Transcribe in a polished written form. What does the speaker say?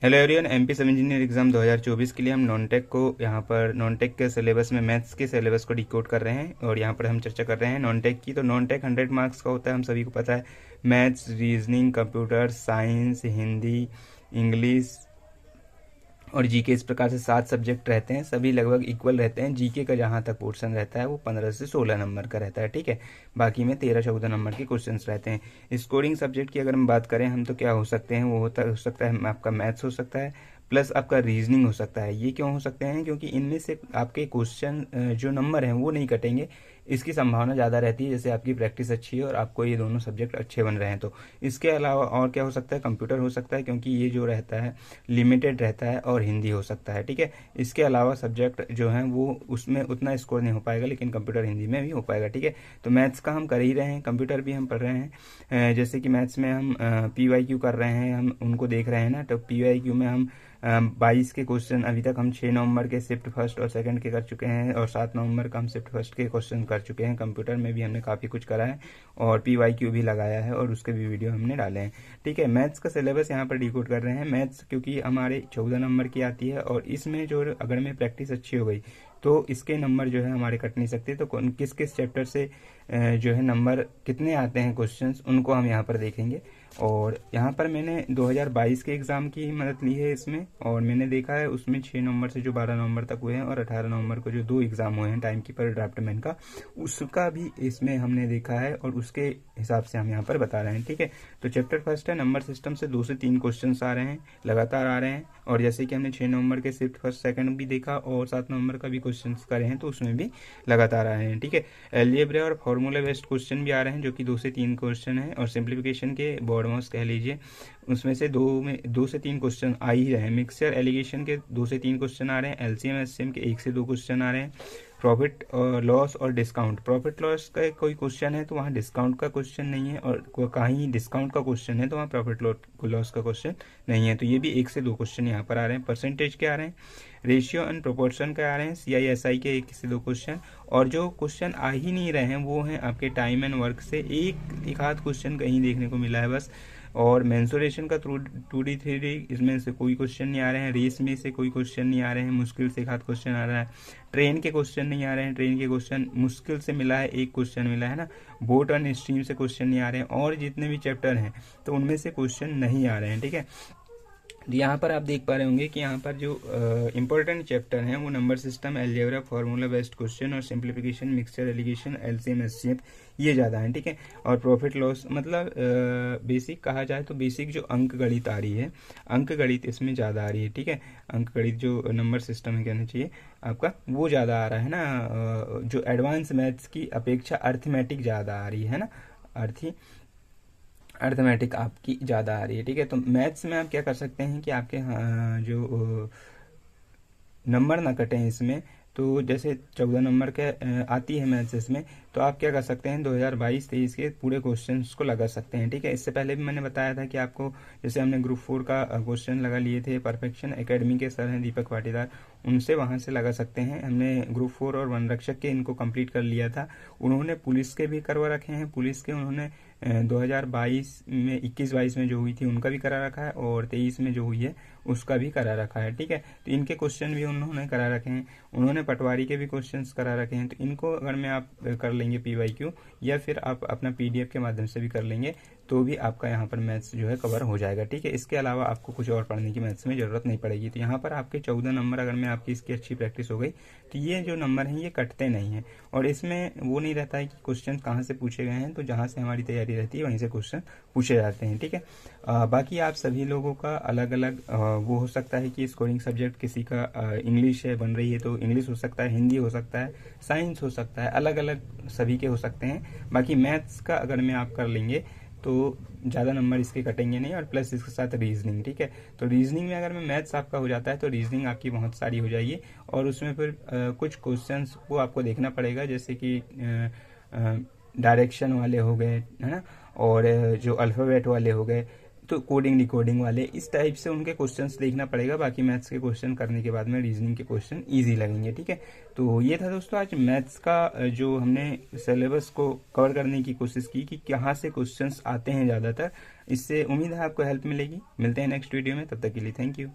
Hello everyone, MP सब engineer exam 2024 के लिए हम नॉन टेक को यहाँ पर नॉन टेक के सिलेबस में मैथ्स के सिलेबस को डिकोड कर रहे हैं और यहाँ पर हम चर्चा कर रहे हैं नॉन टेक की। तो नॉन टेक 100 मार्क्स का होता है, हम सभी को पता है। Maths, reasoning, computer science, Hindi, English और जीके, इस प्रकार से 7 सब्जेक्ट रहते हैं। सभी लगभग इक्वल रहते हैं। जीके का जहाँ तक पोर्शन रहता है वो 15 से 16 नंबर का रहता है, ठीक है। बाकी में 13-14 नंबर के क्वेश्चंस रहते हैं। स्कोरिंग सब्जेक्ट की अगर हम बात करें हम, तो क्या हो सकते हैं, वो हो सकता है आपका मैथ्स हो सकता है प्लस आपका रीजनिंग हो सकता है। ये क्यों हो सकते हैं? क्योंकि इनमें से आपके क्वेश्चन जो नंबर हैं वो नहीं कटेंगे, इसकी संभावना ज़्यादा रहती है, जैसे आपकी प्रैक्टिस अच्छी है और आपको ये दोनों सब्जेक्ट अच्छे बन रहे हैं। तो इसके अलावा और क्या हो सकता है? कंप्यूटर हो सकता है, क्योंकि ये जो रहता है लिमिटेड रहता है, और हिंदी हो सकता है, ठीक है। इसके अलावा सब्जेक्ट जो हैं वो उसमें उतना स्कोर नहीं हो पाएगा, लेकिन कंप्यूटर हिंदी में भी हो पाएगा, ठीक है। तो मैथ्स का हम कर ही रहे हैं, कंप्यूटर भी हम पढ़ रहे हैं। जैसे कि मैथ्स में हम PYQ कर रहे हैं, हम उनको देख रहे हैं ना। तो PYQ में हम 22 के क्वेश्चन अभी तक हम 6 नवंबर के शिफ्ट फर्स्ट और सेकंड के कर चुके हैं, और 7 नवंबर का हम शिफ्ट फर्स्ट के क्वेश्चन कर चुके हैं। कंप्यूटर में भी हमने काफ़ी कुछ करा है और PYQ भी लगाया है और उसके भी वीडियो हमने डाले हैं, ठीक है। मैथ्स का सिलेबस यहाँ पर डिकोड कर रहे हैं। मैथ्स क्योंकि हमारे 14 नंबर की आती है, और इसमें जो अगर में प्रैक्टिस अच्छी हो गई तो इसके नंबर जो है हमारे कट नहीं सकते। तो किस किस चैप्टर से जो है नंबर कितने आते हैं क्वेश्चंस, उनको हम यहाँ पर देखेंगे। और यहाँ पर मैंने 2022 के एग्ज़ाम की मदद ली है इसमें, और मैंने देखा है उसमें 6 नवंबर से जो 12 नवंबर तक हुए हैं, और 18 नवंबर को जो 2 एग्ज़ाम हुए हैं टाइम कीपर ड्राफ्टमैन का, उसका भी इसमें हमने देखा है, और उसके हिसाब से हम यहाँ पर बता रहे हैं, ठीक है। तो चैप्टर फर्स्ट है नंबर सिस्टम से 2 से 3 क्वेश्चन आ रहे हैं, लगातार आ रहे हैं। और जैसे कि हमने 6 नवंबर के शिफ्ट फर्स्ट सेकंड भी देखा और 7 नवंबर का भी क्वेश्चन करे हैं, तो उसमें भी लगातार आए हैं, ठीक है। अलजेब्रा और फॉर्मूला बेस्ड क्वेश्चन भी आ रहे हैं, जो कि 2 से 3 क्वेश्चन है, और सिंप्लीफिकेशन के बोर्ड माउस कह लीजिए, उसमें से 2 से 3 क्वेश्चन आ ही रहे हैं। मिक्सचर एलिगेशन के 2 से 3 क्वेश्चन आ रहे हैं। LCM SCM के 1 से 2 क्वेश्चन आ रहे हैं। प्रॉफिट और लॉस और डिस्काउंट, प्रॉफिट लॉस का कोई क्वेश्चन है तो वहाँ डिस्काउंट का क्वेश्चन नहीं है, और कहीं डिस्काउंट का क्वेश्चन है तो वहाँ प्रॉफिट लॉस का क्वेश्चन नहीं है। तो ये भी 1 से 2 क्वेश्चन यहाँ पर आ रहे हैं। परसेंटेज के आ रहे हैं, रेशियो एंड प्रोपोर्शन के आ रहे हैं, CISI के 1 से 2 क्वेश्चन। और जो क्वेश्चन आ ही नहीं रहे हैं वो हैं आपके टाइम एंड वर्क से, एक आध क्वेश्चन कहीं देखने को मिला है बस। और मेंसुरेशन का 2D 3D, इसमें से कोई क्वेश्चन नहीं आ रहे हैं। रेस में से कोई क्वेश्चन नहीं आ रहे हैं, मुश्किल से एक आध क्वेश्चन आ रहा है। ट्रेन के क्वेश्चन नहीं आ रहे हैं, ट्रेन के क्वेश्चन मुश्किल से मिला है, एक क्वेश्चन मिला है ना। बोट एंड स्ट्रीम से क्वेश्चन नहीं आ रहे हैं, और जितने भी चैप्टर हैं तो उनमें से क्वेश्चन नहीं आ रहे हैं, ठीक है। यहाँ पर आप देख पा रहे होंगे कि यहाँ पर जो इंपॉर्टेंट चैप्टर हैं वो number system, algebra, formula based question और simplification, mixture alligation, LCM SCM, ये ज़्यादा हैं, ठीक है। और प्रॉफिट लॉस मतलब बेसिक कहा जाए तो बेसिक जो अंक गणित आ रही है, अंक गणित इसमें ज़्यादा आ रही है, ठीक है। अंक गणित जो नंबर सिस्टम है कहना चाहिए आपका, वो ज़्यादा आ रहा है ना। जो एडवांस मैथ्स की अपेक्षा अर्थमेटिक ज़्यादा आ रही है ना, अर्थमेटिक आपकी ज़्यादा आ रही है, ठीक है। तो मैथ्स में आप क्या कर सकते हैं कि आपके जो नंबर ना कटें इसमें, तो जैसे 14 नंबर के आती है मैथ्स इसमें, तो आप क्या कर सकते हैं 2022-23 के पूरे क्वेश्चंस को लगा सकते हैं, ठीक है। इससे पहले भी मैंने बताया था कि आपको, जैसे हमने ग्रुप 4 का क्वेश्चन लगा लिए थे, परफेक्शन एकेडमी के सर हैं दीपक पाटीदार, उनसे वहाँ से लगा सकते हैं। हमने ग्रुप 4 और वन रक्षक के इनको कंप्लीट कर लिया था। उन्होंने पुलिस के भी करवा रखे हैं, पुलिस के उन्होंने 2022 में 21-22 में जो हुई थी उनका भी करा रखा है, और 23 में जो हुई है उसका भी करा रखा है, ठीक है। तो इनके क्वेश्चन भी उन्होंने करा रखे हैं। उन्होंने पटवारी के भी क्वेश्चंस करा रखे हैं। तो इनको अगर मैं आप कर लेंगे PYQ, या फिर आप अपना PDF के माध्यम से भी कर लेंगे, तो भी आपका यहाँ पर मैथ्स जो है कवर हो जाएगा, ठीक है। इसके अलावा आपको कुछ और पढ़ने की मैथ्स में ज़रूरत नहीं पड़ेगी। तो यहाँ पर आपके 14 नंबर अगर मैं आपकी इसकी अच्छी प्रैक्टिस हो गई, तो ये जो नंबर हैं ये कटते नहीं हैं, और इसमें वो नहीं रहता है कि क्वेश्चन कहाँ से पूछे गए हैं। तो जहाँ से हमारी तैयारी रहती है वहीं से क्वेश्चन पूछे जाते हैं, ठीक है। बाकी आप सभी लोगों का अलग अलग वो हो सकता है कि स्कोरिंग सब्जेक्ट किसी का इंग्लिश है बन रही है तो इंग्लिश हो सकता है, हिंदी हो सकता है, साइंस हो सकता है, अलग अलग सभी के हो सकते हैं। बाकी मैथ्स का अगर में आप कर लेंगे तो ज़्यादा नंबर इसके कटेंगे नहीं, और प्लस इसके साथ रीजनिंग, ठीक है। तो रीजनिंग में अगर में मैथ्स आपका हो जाता है तो रीजनिंग आपकी बहुत सारी हो जाएगी, और उसमें फिर कुछ क्वेश्चंस को आपको देखना पड़ेगा, जैसे कि डायरेक्शन वाले हो गए, है ना, और जो अल्फ़ाबेट वाले हो गए, तो कोडिंग डिकोडिंग वाले इस टाइप से उनके क्वेश्चंस देखना पड़ेगा। बाकी मैथ्स के क्वेश्चन करने के बाद में रीजनिंग के क्वेश्चन इजी लगेंगे। ठीक है, तो ये था दोस्तों आज मैथ्स का जो हमने सिलेबस को कवर करने की कोशिश की कि कहाँ से क्वेश्चंस आते हैं ज़्यादातर। इससे उम्मीद है आपको हेल्प मिलेगी। मिलते हैं नेक्स्ट वीडियो में, तब तक के लिए थैंक यू।